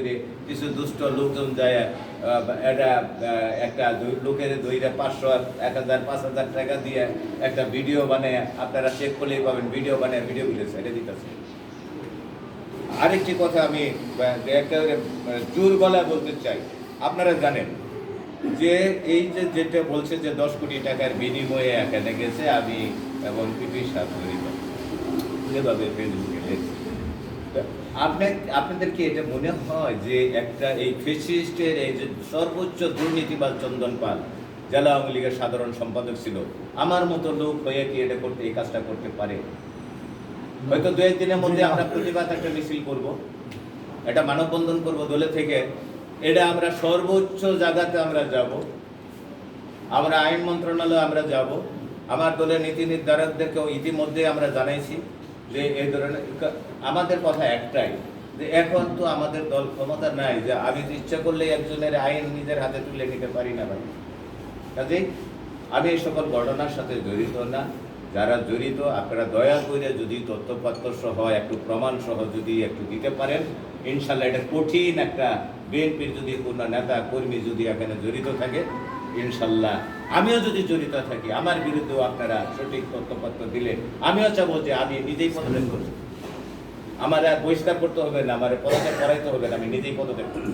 করে কিছু দুষ্ট লোকজন যায় এটা একটা লোকের দইরা 500 1000 5000 টাকা দিয়ে একটা ভিডিও বানায়, আপনারা চেক করলেই পাবেন, ভিডিও বানায় ভিডিওগুলো ছেড়ে দিতেছে। আরেকটি কথা আমি একেবারে জোর গলায় বলতে চাই, আপনারা জানেন যে এই যে যেটা বলছে যে 10 কোটি টাকার বিনিময়ে এখানে গেছে আমি এবং পিপি সাহেব জড়িত, যেভাবে ফেসবুকে লেখছে, আপনাদের কি এটা মনে হয় যে একটা এই ফেসিস্টের এই যে সর্বোচ্চ দুর্নীতিবাজ চন্দন পাল জেলা আওয়ামী লীগের সাধারণ সম্পাদক ছিল, আমার মতো লোক হয়ে কি এটা করতে, এই কাজটা করতে পারে? হয়তো 2-1 দিনের মধ্যে আমরা প্রতিবাদ একটা মিছিল করব, এটা মানববন্ধন করব দলে থেকে, এটা আমরা সর্বোচ্চ জায়গাতে আমরা যাব, আমরা আইন মন্ত্রণালয়ে আমরা যাব, আমার দলের নীতি নির্ধারকদেরকেও ইতিমধ্যে আমরা জানাইছি যে এই ধরনের, আমাদের কথা একটাই যে এখন তো আমাদের দল ক্ষমতা নাই যে আমি ইচ্ছা করলে একজনের আইন নিজের হাতে তুলে নিতে পারি না ভাই। কাজেই আমি এই সকল ঘটনার সাথে জড়িত না। যারা জড়িত আপনারা দয়া করে যদি তথ্যপত্র সহ একটু প্রমাণ সহ যদি একটু দিতে পারেন, ইনশাল্লাহ এটা কঠিন একটা বিএনপির যদি কোনো নেতা কর্মী যদি এখানে জড়িত থাকে, ইনশাল্লাহ আমিও যদি জড়িত থাকি আমার বিরুদ্ধেও আপনারা সঠিক তথ্যপত্র দিলে আমিও চাবো যে আমি নিজেই পদত্যাগ করব। আমার আর বহিষ্কার করতে হবে না, আমার পদত্যাগ করাইতে হবে না, আমি নিজেই পদত্যাগ করব।